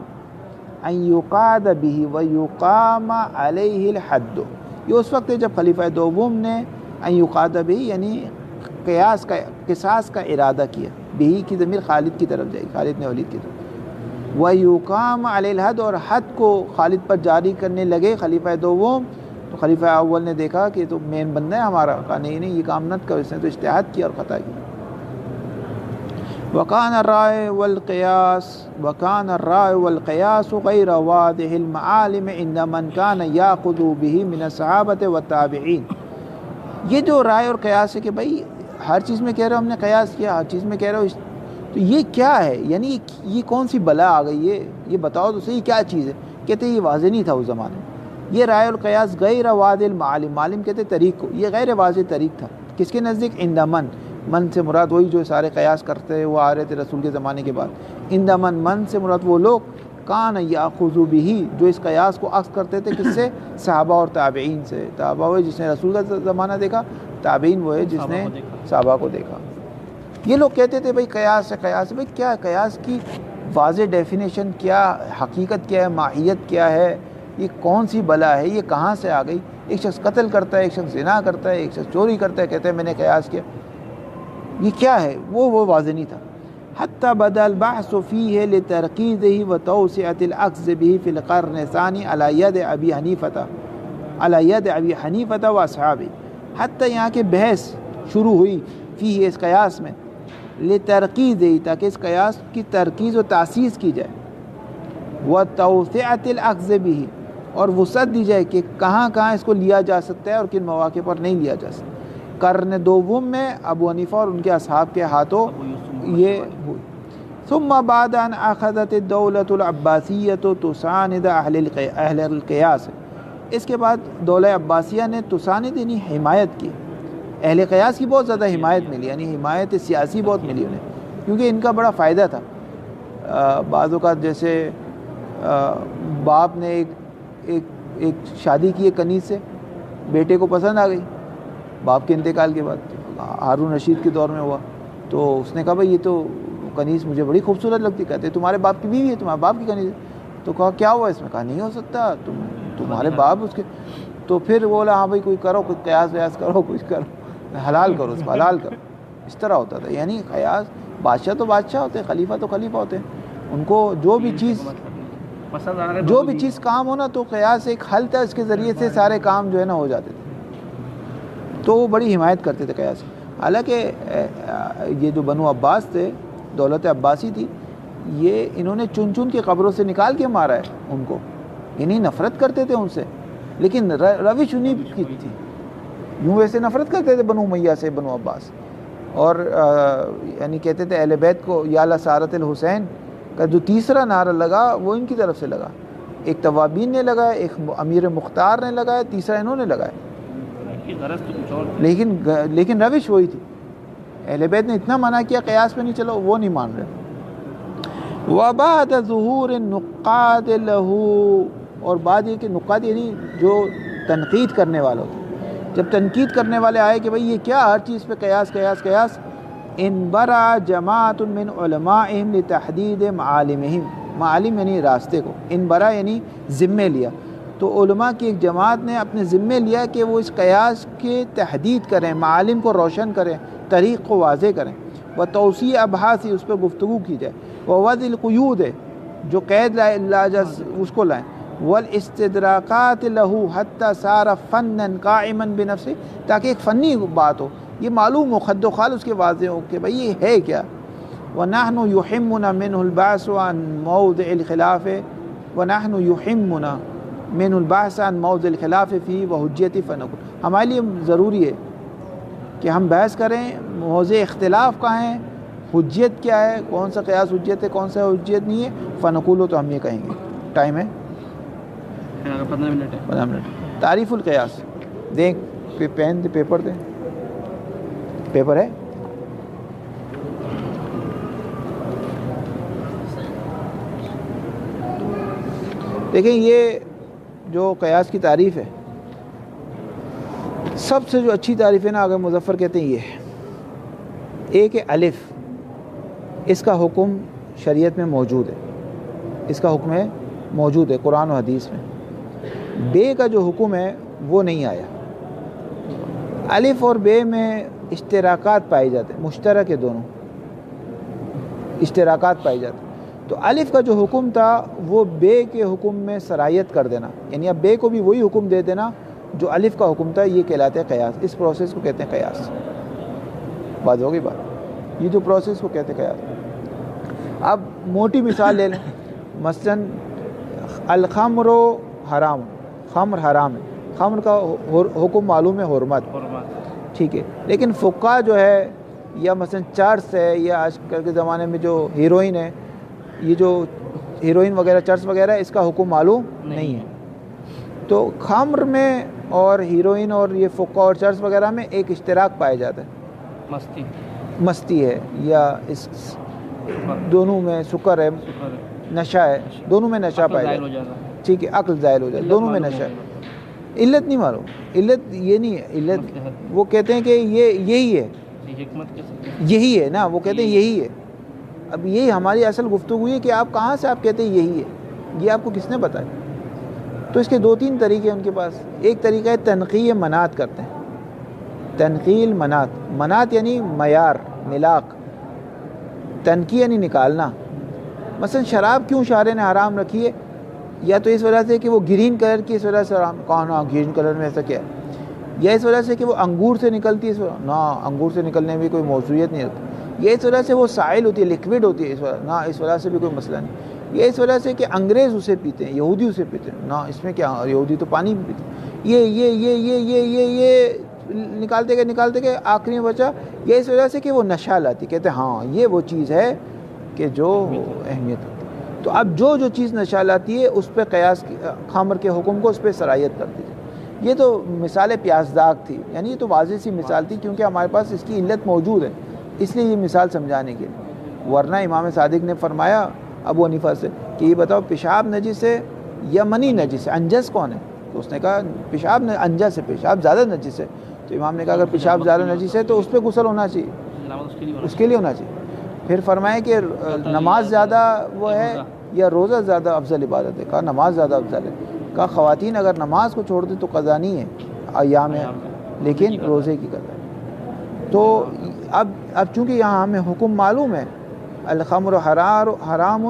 ان یقاد به ویقام علیہ الحد، یہ اس وقت ہے جب خلیفہ دوم نے ان یقاد به یعنی قصاص کا ارادہ کیا. به کی ضمیر خالد کی طرف جائے گی، خالد بن ولید کی طرف. ویقام علیہ الحد، اور حد کو خالد پر جاری کرنے لگے خلیفہ دوم. تو خلیفہ اول نے دیکھا کہ تو مین بندہ ہے ہمارا، کہا نہیں یہ کام نہ کرو، اس نے تو اجتہاد کیا اور خطا کیا. وکان الرائے والقیاس غیر واضح المعالم عند من کان یاخذ به من الصحابة والتابعین. یہ جو رائے اور قیاس ہے کہ بھائی ہر چیز میں کہہ رہے ہو ہم نے قیاس کیا، ہر چیز میں کہہ رہے ہو، تو یہ کیا ہے؟ یعنی یہ کون سی بلا آ گئی؟ یہ بتاؤ تو صحیح کیا چیز ہے. کہتے یہ واضح نہیں تھا اس زمانے میں. یہ رائے القیاس غیر واضح المعالم، معلم کہتے طریق کو، یہ غیر واضح طریق تھا. کس کے نزدیک؟ عند من سے مراد وہی جو سارے قیاس کرتے وہ آ رہے تھے رسول کے زمانے کے بعد. عند من سے مراد وہ لوگ کان یاخذ به، جو اس قیاس کو اخذ کرتے تھے کس سے؟ صحابہ اور تابعین سے. صحابہ وہ جس نے رسول کا زمانہ دیکھا، تابعین وہ ہے جس نے صحابہ کو دیکھا. یہ لوگ کہتے تھے بھائی قیاس ہے، قیاس ہے. بھائی کیا قیاس کی واضح ڈیفینیشن کیا، حقیقت کیا ہے، ماہیت کیا ہے؟ یہ کون سی بلا ہے؟ یہ کہاں سے آ گئی؟ ایک شخص قتل کرتا ہے، ایک شخص زنا کرتا ہے، ایک شخص چوری کرتا ہے، کہتے ہیں میں نے قیاس کیا. یہ کیا ہے؟ وہ واضح نہیں تھا. حتی بدا البحث فیہ لترقیدہ وتوسعۃ الاخذ بہ فی القرن الثانی علی ید ابی حنیفہ، علی ید ابی حنیفہ و اصحابہ، حتیٰ یہاں کہ بحث شروع ہوئی فی اس قیاس میں، لترکیز، تاکہ اس قیاس کی ترکیز و تاسیس کی جائے، وتوسعۃ الاخذ بہ، اور وسعت دی جائے کہ کہاں کہاں اس کو لیا جا سکتا ہے اور کن مواقع پر نہیں لیا جا سکتا۔ قرن دوم میں ابو حنیفہ اور ان کے اصحاب کے ہاتھوں یہ ہوئی۔ ثم بعد ان اخذت الدولة العباسیۃ تساند اہل القیاس، اس کے بعد دولہ عباسیہ نے تساند یعنی حمایت کی، اہل قیاس کی بہت زیادہ حمایت ملی، یعنی حمایت سیاسی بہت ملی انہیں، کیونکہ ان کا بڑا فائدہ تھا۔ بعض اوقات جیسے باپ نے ایک شادی کی ایک کنیز سے، بیٹے کو پسند آ گئی باپ کے انتقال کے بعد، ہارون رشید کے دور میں ہوا، تو اس نے کہا بھائی یہ تو کنیز مجھے بڑی خوبصورت لگتی، کہتے تمہارے باپ کی بیوی ہے، تمہارے باپ کی کنیز ہے، تو کہا کیا ہوا اس میں، کہا نہیں ہو سکتا، تمہارے باپ اس کے، تو پھر بولا ہاں بھائی کوئی کرو، کوئی قیاس ویاس کرو، کچھ کرو، حلال کرو اس کو، حلال کرو، اس طرح ہوتا تھا۔ یعنی قیاس، بادشاہ تو بادشاہ ہوتے ہیں، خلیفہ تو خلیفہ ہوتے ہیں، ان کو جو بھی چیز کام ہونا تو قیاس ایک حل تھا، اس کے ذریعے سے سارے کام جو ہے نا ہو جاتے تھے، تو وہ بڑی حمایت کرتے تھے قیاس۔ حالانکہ یہ جو بنو عباس تھے، دولت عباسی تھی، یہ انہوں نے چن چن کے قبروں سے نکال کے مارا ہے ان کو، یعنی نفرت کرتے تھے ان سے، لیکن روش انہیں کی تھی، یوں ویسے نفرت کرتے تھے بنو امیہ سے، بنو عباس، اور یعنی کہتے تھے اہل بیت کو یا لسارت الحسین کا جو تیسرا نعرہ لگا وہ ان کی طرف سے لگا، ایک توابین نے لگایا، ایک امیر مختار نے لگایا، تیسرا انہوں نے لگایا، لیکن روش وہی تھی۔ اہل بیت نے اتنا منع کیا قیاس پہ نہیں چلو، وہ نہیں مان رہے۔ وبعد ظہور النقاد له، اور بعد یہ کہ نقاد یعنی جو تنقید کرنے والے ہوتے، جب تنقید کرنے والے آئے کہ بھئی یہ کیا ہر چیز پہ قیاس قیاس قیاس، انبرع جماعت من علمائہم لتحدید معالمہم، معالم یعنی راستے کو، انبرع یعنی ذمے لیا، تو علماء کی ایک جماعت نے اپنے ذمے لیا کہ وہ اس قیاس کے تحدید کریں، معالم کو روشن کریں، طریق کو واضح کریں، و توسیع ابحاثی، اس پہ گفتگو کی جائے، ووضع القیود، جو قید لاجز اس کو لائیں، والاستدراکات له حتی صار فنا قائما بنفسه، تاکہ ایک فنی بات ہو، یہ معلوم ہو، خد و خال اس کے واضح ہو کہ بھئی یہ ہے کیا۔ ونحن يهمنا منه البحث عن موضع الخلاف، ونحن يهمنا من البحث عن موضع الخلاف فيه وحجیت فنقول، ہمارے لیے ضروری ہے کہ ہم بحث کریں موضع اختلاف کہاں ہے، حجیت کیا ہے، کون سا قیاس حجیت ہے، کون سا حجیت نہیں ہے، فنقولو تو ہم یہ کہیں گے۔ ٹائم ہے 15 منٹ۔ تعریف القیاس، دیں پین دے، پیپر دیں، پیپر ہے؟ دیکھیں یہ جو قیاس کی تعریف ہے، سب سے جو اچھی تعریف ہے نا، اگر مظفر کہتے ہیں یہ ہے، ایک ہے الف، اس کا حکم شریعت میں موجود ہے، اس کا حکم ہے موجود ہے قرآن و حدیث میں۔ بے کا جو حکم ہے وہ نہیں آیا۔ الف اور بے میں اشتراکات پائے جاتے ہیں، مشترک ہے، دونوں اشتراکات پائے جاتے ہیں۔ تو الف کا جو حکم تھا وہ بے کے حکم میں سرایت کر دینا، یعنی اب بے کو بھی وہی حکم دے دینا جو الف کا حکم تھا، یہ کہلاتے ہیں قیاس۔ اس پروسیس کو کہتے ہیں قیاس۔ بات ہوگی بات، یہ جو پروسیس کو کہتے ہیں قیاس۔ اب موٹی مثال لے لیں، مثلا الخمر حرام، خمر حرام ہے، خمر کا حکم معلوم ہے حرمت، ٹھیک ہے، لیکن فقہ جو ہے، یا مثلا چرس ہے، یا آج کل کے زمانے میں جو ہیروئن ہے، یہ جو ہیروئن وغیرہ چرس وغیرہ ہے، اس کا حکم معلوم نہیں ہے۔ تو خمر میں اور ہیروئن اور یہ فقہ اور چرس وغیرہ میں ایک اشتراک پایا جاتا ہے، مستی ہے، یا اس دونوں میں سکر ہے، نشہ ہے، دونوں میں نشہ پایا جاتا ہے، ٹھیک ہے، عقل زائل ہو جائے، دونوں میں نشہ ہے۔ علت نہیں معلوم، علت یہ نہیں ہے، علت وہ کہتے ہیں کہ یہ یہی ہے، یہی ہے نا، وہ کہتے ہیں یہی ہے۔ اب یہی ہماری اصل گفتگو ہے کہ آپ کہاں سے آپ کہتے ہیں یہی ہے، یہ آپ کو کس نے بتایا؟ تو اس کے 2-3 طریقے ہیں ان کے پاس۔ ایک طریقہ ہے تنقیح منات کرتے ہیں، تنقیل منات، منات یعنی معیار، ملاک، تنقیح یعنی نکالنا۔ مثلا شراب کیوں شارع نے حرام رکھی ہے؟ یا تو اس وجہ سے کہ وہ گرین کلر کی اس وجہ سے کون گرین کلر میں ایسا کیا ہے، یا اس وجہ سے کہ وہ انگور سے نکلتی ہے نہ انگور سے نکلنے میں کوئی موضوعیت نہیں ہوتی، یا اس وجہ سے وہ سائل ہوتی ہے لیکوڈ ہوتی ہے اس وجہ نہ اس وجہ سے بھی کوئی مسئلہ نہیں، یا اس وجہ سے کہ انگریز اسے پیتے ہیں یہودی اسے پیتے ہیں نہ اس میں کیا، یہودی تو پانی بھی پیتے ہیں، یہ نکالتے گئے آخری میں بچا، یہ اس وجہ سے کہ وہ نشہ لاتی، کہتے ہیں ہاں یہ وہ چیز ہے کہ جو اہمیت ہوتی ہے۔ تو اب جو چیز نشہ لاتی ہے اس پہ قیاس خمر کے حکم کو اس پہ سرایت کر دی جائے۔ یہ تو مثال پیاس داغ تھی، یعنی یہ تو واضح سی مثال تھی کیونکہ ہمارے پاس اس کی علت موجود ہے، اس لیے یہ مثال سمجھانے کے لیے۔ ورنہ امام صادق نے فرمایا ابو حنیفہ سے کہ یہ بتاؤ پیشاب نجس ہے یا منی نجس ہے، انجس کون ہے؟ تو اس نے کہا پیشاب انجس ہے، پیشاب زیادہ نجس ہے۔ تو امام نے کہا اگر پیشاب زیادہ نجس ہے تو اس پہ غسل ہونا چاہیے، اس کے لیے ہونا چاہیے۔ پھر فرمایا کہ نماز زیادہ وہ ہے یا روزہ زیادہ افضل عبادت ہے؟ کہا نماز زیادہ افضل ہے۔ کہا خواتین اگر نماز کو چھوڑ دیں تو قضا نہیں ہے ایام ہے، لیکن روزے کی قضا ہے۔ تو اب چونکہ یہاں ہمیں حکم معلوم ہے الخمر حرام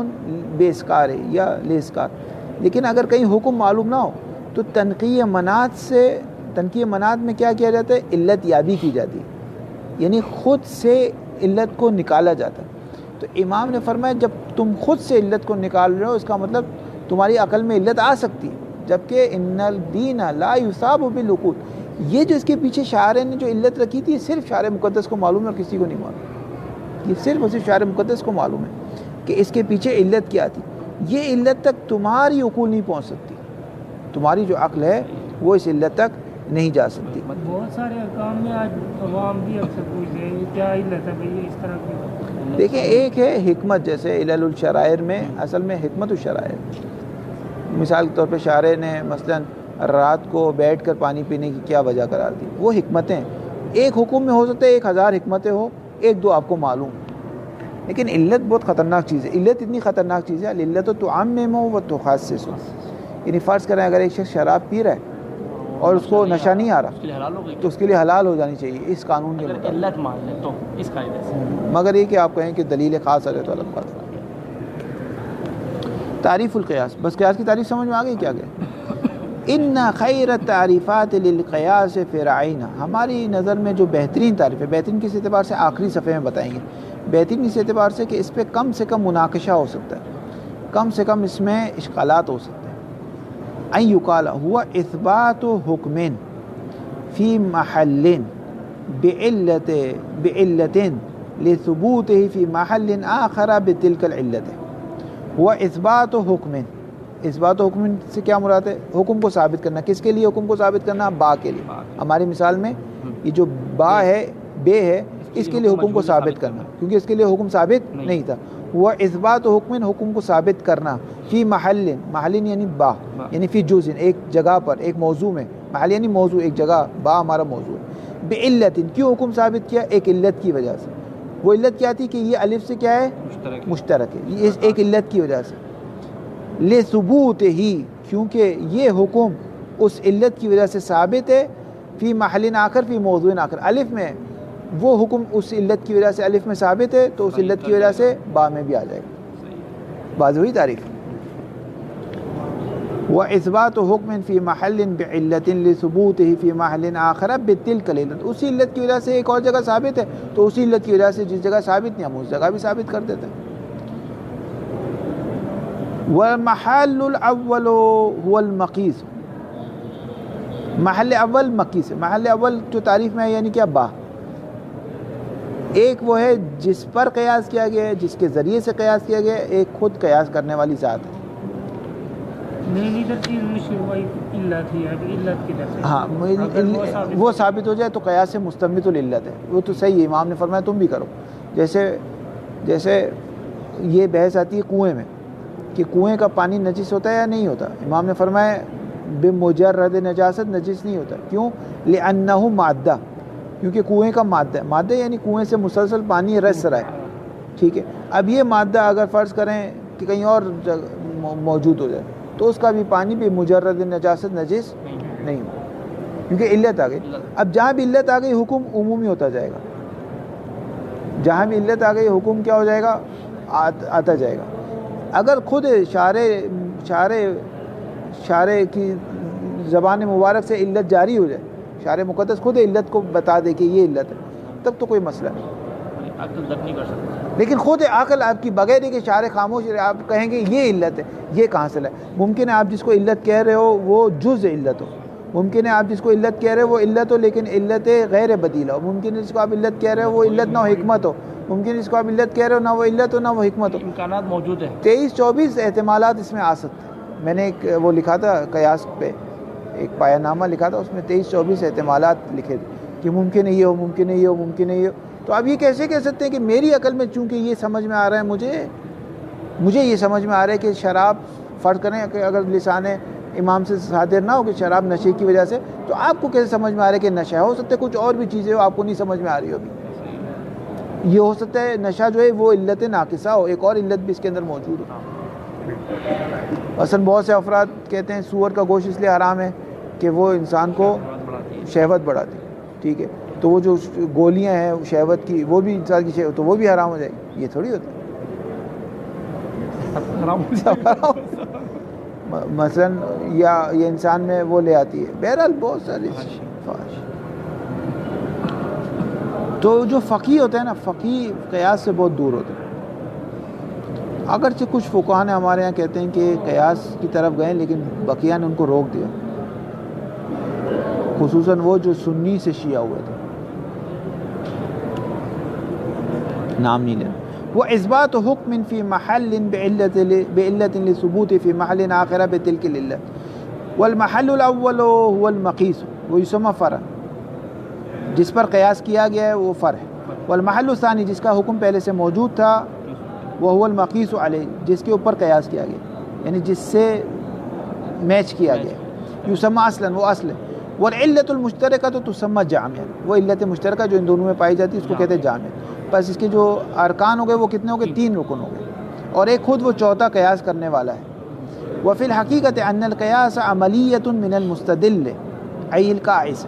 بے اسکار ہے یا لے اسکار، لیکن اگر کہیں حکم معلوم نہ ہو تو تنقیہ منات میں کیا کیا جاتا ہے؟ علت یابی کی جاتی ہے، یعنی خود سے علت کو نکالا جاتا ہے۔ تو امام نے فرمایا جب تم خود سے علت کو نکال رہے ہو اس کا مطلب تمہاری عقل میں علت آ سکتی ہے، جبکہ ان الدین لا یصاب بالعقول، یہ جو اس کے پیچھے شاعر نے جو علت رکھی تھی صرف شاعر مقدس کو معلوم ہے اور کسی کو نہیں معلوم، یہ صرف اور صرف شاعر مقدس کو معلوم ہے کہ اس کے پیچھے علت کیا تھی۔ یہ علت تک تمہاری عقول نہیں پہنچ سکتی، تمہاری جو عقل ہے وہ اس علت تک نہیں جا سکتی۔ بہت سارے احکام میں آج عوام بھی اکثر پوچھتے ہیں کیا علت ہے بھئی اس طرح کی؟ دیکھیں ایک ہے حکمت، جیسے علل الشرائر میں اصل میں حکمت الشرائر، مثال کے طور پہ شارع نے مثلا رات کو بیٹھ کر پانی پینے کی کیا وجہ قرار دی، وہ حکمتیں ایک حکم میں ہو سکتے ہیں 1000 حکمتیں ہو، ایک دو آپ کو معلوم، لیکن علت بہت خطرناک چیز ہے۔ علت اتنی خطرناک چیز ہے، علت تو تعمم و تخصص، یعنی فرض کریں اگر ایک شخص شراب پی رہا ہے اور اس کو نشہ نہیں آ رہا تو اس کے لیے حلال ہو جانی چاہیے اس قانون کے مطابق، علت مان لیں تو اس قاعدے سے، مگر یہ کہ آپ کہیں کہ دلیل خاص ہے تو الگ بات۔ تعریف القیاس، بس قیاس کی تعریف سمجھ میں آ گئی کیا کہ ان خیر التعریفات للقیاس فرعین، ہماری نظر میں جو بہترین تعریف ہے، بہترین کس اعتبار سے آخری صفحے میں بتائیں گے، بہترین اس اعتبار سے کہ اس پہ کم سے کم مناقشہ ہو سکتا ہے، کم سے کم اس میں اشکالات ہو سکتے ہیں۔ ان یقال ہوا اثبات حکم فی محل بعلت لثبوته فی محل آخر بتلک العلت، ہوا اثبات حکم، اثبات حکم سے کیا مراد ہے؟ حکم کو ثابت کرنا، کس کے لیے حکم کو ثابت کرنا؟ با کے لیے۔ ہماری مثال میں یہ جو با ہے بے ہے اس کے لیے حکم کو ثابت کرنا، کیونکہ اس کے لیے حکم ثابت نہیں تھا۔ وہ اثبات حکم، حکم کو ثابت کرنا، فی محل، محل یعنی با یعنی فی جزء، ایک جگہ پر، ایک موضوع میں، محل یعنی موضوع، ایک جگہ، با ہمارا موضوع ہے۔ بعلت، کیوں حکم ثابت کیا؟ ایک علت کی وجہ سے۔ وہ علت کیا تھی کہ یہ الف سے کیا ہے؟ مشترک ہے، یہ ایک علت کی وجہ سے۔ لثبوت ہی، کیونکہ یہ حکم اس علت کی وجہ سے ثابت ہے، فی محل آخر، فی موضوع آخر، الف میں وہ حکم اس علت کی وجہ سے الف میں ثابت ہے تو اس علت کی وجہ سے با میں بھی آ جائے گا۔ واضح ہوئی تعریف۔ وَإِثْبَاتُ حُكْمٍ فِي مَحَلٍ بِعِلَّةٍ لِثُبُوتِهِ فِي مَحَلٍ آخَرَ بِتِلْكَ الْعِلَّةِ، اسی علت کی وجہ سے ایک اور جگہ ثابت ہے تو اسی علت کی وجہ سے جس جگہ ثابت نہیں ہم اس جگہ بھی ثابت کر دیتے ہیں۔ وَالْمَحَلُّ الْأَوَّلُ هُوَ الْمَقِيسُ، محل اول مقیس ہے، محل اول جو تعریف میں ہے یعنی کیا؟ با، ایک وہ ہے جس پر قیاس کیا گیا ہے، جس کے ذریعے سے قیاس کیا گیا ہے، ایک خود قیاس کرنے والی ذات ہے۔ نہیں ادھر چیز مشروع علت ہی ہے، علت کی طرف سے ہاں وہ ثابت ہو جائے تو قیاس سے مستمت العلت ہے، وہ تو صحیح ہے۔ امام نے فرمایا تم بھی کرو، جیسے یہ بحث آتی ہے کنویں میں کہ کنویں کا پانی نجس ہوتا ہے یا نہیں ہوتا، امام نے فرمایا بمجرد نجاست نجس نہیں ہوتا، کیوں؟ لأنہ مادہ، کیونکہ کنویں کا مادہ ہے، مادہ یعنی کنویں سے مسلسل پانی رس رہا ہے، ٹھیک ہے۔ اب یہ مادہ اگر فرض کریں کہ کہیں اور موجود ہو جائے تو اس کا بھی پانی بھی مجرد نجاست نجس نہیں ہو، کیونکہ علت آ گئی۔ اب جہاں بھی علت آ گئی حکم عمومی ہوتا جائے گا، جہاں بھی علت آ گئی حکم کیا ہو جائے گا؟ آتا جائے گا۔ اگر خود شارع شارع کی زبان مبارک سے علت جاری ہو جائے، شارع مقدس خود علت کو بتا دے کہ یہ علت ہے، تب تو کوئی مسئلہ نہیں. عقل درک نہیں کر سکتا. لیکن خود عقل آپ کی بغیر ہی کہ شارع خاموش ہے، آپ کہیں گے یہ علت ہے، یہ کہاں سے لائے؟ ممکن ہے آپ جس کو علت کہہ رہے ہو وہ جز علت ہو، ممکن ہے آپ جس کو علت کہہ رہے ہو وہ علت ہو لیکن علت غیر بدیلہ ہو، ممکن ہے جس کو آپ علت کہہ رہے ہو وہ علت نہ ہو حکمت ہو، ممکن ہے جس کو آپ علت کہہ رہے ہو نہ وہ علت ہو نہ وہ حکمت ہو. امکانات موجود ہیں. 23-24 احتمالات اس میں آ سکتے ہیں. میں نے ایک وہ لکھا تھا قیاس پہ، ایک پایہ نامہ لکھا تھا، اس میں 23-24 احتمالات لکھے تھے کہ ممکن ہے یہ ہو، ممکن ہے یہ ہو، ممکن ہے یہ ہو. تو آپ یہ کیسے کہہ سکتے ہیں کہ میری عقل میں چونکہ یہ سمجھ میں آ رہا ہے، مجھے یہ سمجھ میں آ رہا ہے کہ شراب، فرض کریں کہ اگر لسان امام سے صادر نہ ہو کہ شراب نشے کی وجہ سے، تو آپ کو کیسے سمجھ میں آ رہا ہے کہ نشہ ہو سکتا ہے کچھ اور بھی چیزیں ہو آپ کو نہیں سمجھ میں آ رہی ہوگی. یہ ہو سکتا ہے نشہ جو ہے وہ علت ناقصہ ہو، ایک اور علت بھی اس کے اندر موجود ہو. مثلا بہت سے افراد کہتے ہیں سور کا گوشت اس لیے حرام ہے کہ وہ انسان کو شہوت بڑھاتی، ٹھیک ہے، تو وہ جو گولیاں ہیں شہوت کی وہ بھی انسان کی شہوت، تو وہ بھی حرام ہو جائے گی. یہ تھوڑی ہوتا ہے. مثلا یا یہ انسان میں وہ لے آتی ہے. بہرحال بہت ساری فحش. تو جو فقیہ ہوتا ہے نا، فقیہ قیاس سے بہت دور ہوتا ہے. اگرچہ کچھ فقہا نے ہمارے یہاں کہتے ہیں کہ قیاس کی طرف گئے لیکن بقیہ نے ان کو روک دیا، خصوصاً وہ جو سنی سے شیعہ ہوئے تھے، نام نہیں لینا. وہ اثبات حکم فی محل بعلت لثبوت فی محل آخر بتلک العلت والمحل الاول هو المقیس ویسمى فرع، جس پر قیاس کیا گیا ہے وہ فرع ہے. والمحل الثانی جس کا حکم پہلے سے موجود تھا وہ هو المقیس علیہ، جس کے اوپر قیاس کیا گیا یعنی جس سے میچ کیا گیا. یسمى اصلا، وہ اصل ہے. والعلت المشترکہ تسمى جامعا، وہ علت مشترکہ جو ان دونوں میں پائی جاتی ہے اس کو کہتے ہیں جامع. بس اس کے جو ارکان ہو گئے وہ کتنے ہو گئے؟ 3 رکن ہو گئے، اور ایک خود وہ چوتھا قیاس کرنے والا ہے. وفی الحقیقت ان القیاس عملیۃ من المستدل ای القاعس،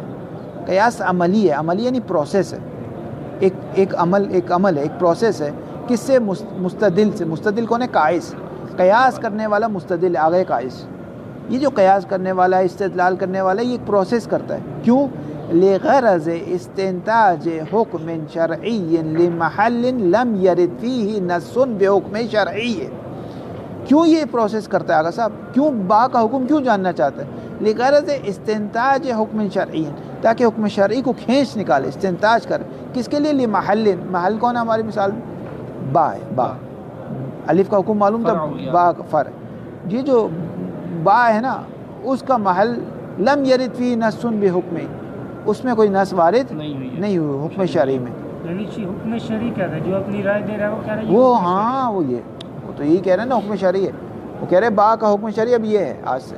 قیاس عملی ہے، عملی یعنی پروسیس ہے، ایک عمل ہے، ایک پروسیس ہے. کس سے؟ مستدل سے. مستدل کون ہے؟ قائس. قیاس کرنے والا مستدل ہے، آگے قائس. یہ جو قیاس کرنے والا ہے، استدلال کرنے والا ہے، یہ ایک پروسیس کرتا ہے. کیوں؟ لغرض استنتاج حکم شرعی لمحل لم یرد فیہ نص بحکم شرعی. کیوں یہ پروسیس کرتا ہے آگا صاحب؟ کیوں با کا حکم کیوں جاننا چاہتا ہے؟ لغرض استنتاج حکم شرعی، تاکہ حکم شرعی کو کھینچ نکالے، استنتاج کرے. کس کے لیے؟ لمحل. محل کون ہے ہماری مثال میں؟ با ہے. با، الف کا حکم معلوم تھا، با فرع. یہ جو با ہے نا اس کا محل لم یرد فی نص بحکم، اس میں کوئی نص وارد نہیں ہوئی حکم شرعی میں. یعنی حکم شرعی کیا ہے جو اپنی رائے دے رہا ہے وہ کہہ رہا ہے وہ ہاں وہ تو یہی کہہ رہے ہیں نا حکم شرعی ہے. وہ کہہ رہے با کا حکم شرعی اب یہ ہے آج سے.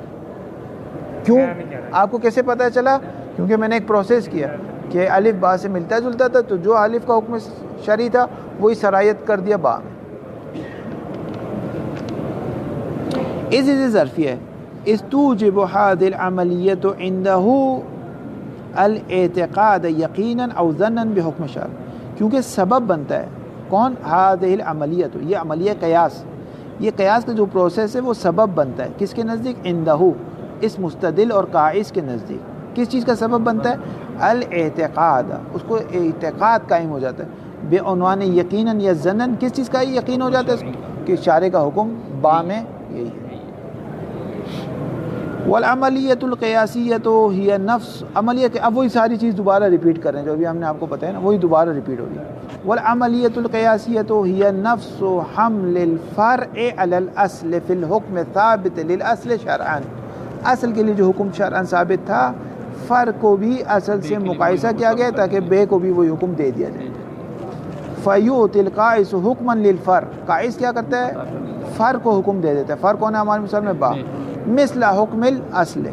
کیوں؟ آپ کو کیسے پتہ چلا؟ کیونکہ میں نے ایک پروسیس کیا کہ الف با سے ملتا جلتا تھا، تو جو الف کا حکم شرعی تھا وہی سرایت کر دیا با میں. اس ظرفیہ استوجب هذه العملیة عنده الاعتقاد یقینا او ظنا بحکم شرع، کیونکہ سبب بنتا ہے. کون؟ هذه العملیة، یہ عملیہ قیاس، یہ قیاس کا جو پروسیس ہے وہ سبب بنتا ہے. کس کے نزدیک؟ عنده، اس مستدل اور قائس کے نزدیک. کس چیز کا سبب بنتا ہے؟ الاعتقاد، اس کو اعتقاد قائم ہو جاتا ہے. بے عنوان یقینا یا ظنا، کس چیز کا یقین ہو جاتا ہے؟ کہ شارع کا حکم با میں یہی ہے. والعملیۃ القیاسیۃ ہی نفس، عملیہ کے اب وہی ساری چیز دوبارہ ریپیٹ کر رہے ہیں جو ابھی ہم نے آپ کو بتایا نا، وہی دوبارہ ریپیٹ ہو رہی ہے. والعملیۃ القیاسیۃ ہی نفس حمل الفرع علی الاصل فی الحکم ثابت للاصل شرعا، اصل کے لیے جو حکم شرعا ثابت تھا، فرع کو بھی اصل سے مقایسہ کیا گیا تاکہ بے کو بھی وہی حکم دے دیا جائے. فیؤتی القائس حکما للفرع، قائس کیا کرتا ہے؟ فرع کو حکم دے دیتا ہے. فرع کون ہے ہمارے مثال میں؟ با. مثل حکم الاصل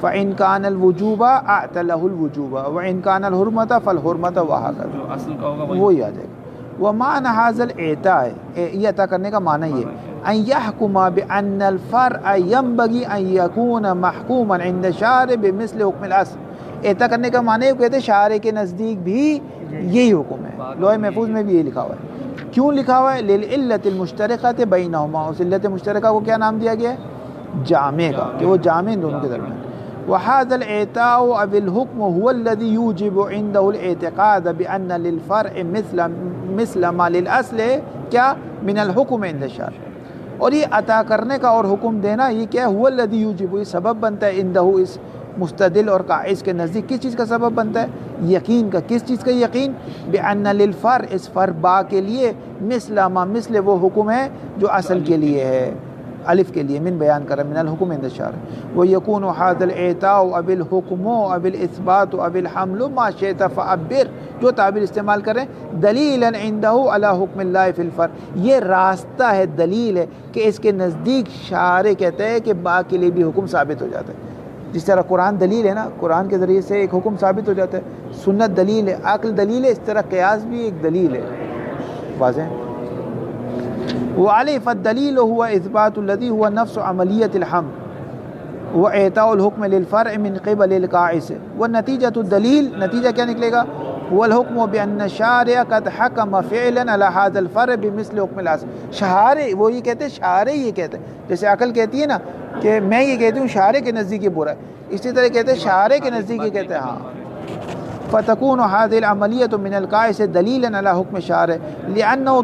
فإن كان الوجوب اعتله الوجوب وإن كان الحرمة فالحرمة وهكذا، اصل کا ہوگا وہی آ جائے گا. ومعنى هذا الاعطاء، یہ عطا کرنے کا معنی یہ ان يحكم بأن الفرع ينبغي ان يكون محكوما عند الشارع بمثل حکم الاصل. عطا کرنے کا معنی یہ کہتے ہیں شارع کے نزدیک بھی یہی حکم ہے. لوح محفوظ میں بھی یہ لکھا ہوا ہے. کیوں لکھا ہوا ہے؟ للعلت المشترکۃ بینہما، اس علت مشترکہ کو کیا نام دیا گیا ہے؟ جامع کا، کہ وہ جامع ان دونوں کے درمیان. وهذا الإعطاء أو الحكم هو الذي يوجب عنده الاعتقاد بأن للفرع مثل ما للأصل کیا من الحكم عند الشارع. اور یہ عطا کرنے کا اور حکم دینا یہ کیا ہے؟ هو الذي يوجب، یہ سبب بنتا ہے عنده اس مستدل اور قائز کے نزدیک. کس چیز کا سبب بنتا ہے؟ یقین کا. کس چیز کا یقین؟ بأن للفرع، اس فرع کے لیے مثل ما، مثل وہ حکم ہے جو اصل کے لیے ہے، الف کے لیے من بیان کرا من الحکم عند الشارع. ويكون هذا الإعطاء أو الحكم أو الإثبات أو الحمل ما شئت فعبر، جو تعبیر استعمال کریں، دلیلا عنده على حکم اللہ فی الفرع، یہ راستہ ہے، دلیل ہے کہ اس کے نزدیک شارع کہتے ہیں کہ با کے لیے بھی حکم ثابت ہو جاتا ہے. جس طرح قرآن دلیل ہے نا، قرآن کے ذریعے سے ایک حکم ثابت ہو جاتا ہے، سنت دلیل ہے، عقل دلیل ہے، اس طرح قیاس بھی ایک دلیل ہے. واضح. وعليه فالدليل هو إثبات الذي هو نفس عملية الحمل وإعطاء الحكم للفرع من قبل القائس. والنتيجة الدليل، نتیجہ کیا نکلے گا؟ هو الحكم بأن الشارع قد حكم فعلا على هذا الفرع بمثل حكم الأصل. شارع وہ یہ کہتے ہیں، شارع یہ کہتے ہیں، جیسے عقل کہتی ہے نا کہ میں یہ کہتی ہوں شارع کے نزدیک یہ برا ہے، اسی طرح کہتے ہیں شارع کے نزدیک یہ کہتے ہیں ہاں. فتكون هذه العملية من القائس دليلا على حكم الشارع لأنه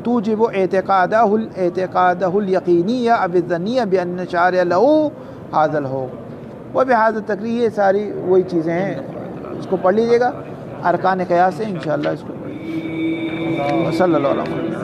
توجب اعتقاده اليقينية أو الظنية بأن الشارع له هذا الحكم. وبهذا التقریر یہ ساری وہی چیزیں ہیں، اس کو پڑھ لیجیے گا ارکان قیاس سے انشاءاللہ. اس کو صلی اللہ علیہ وسلم.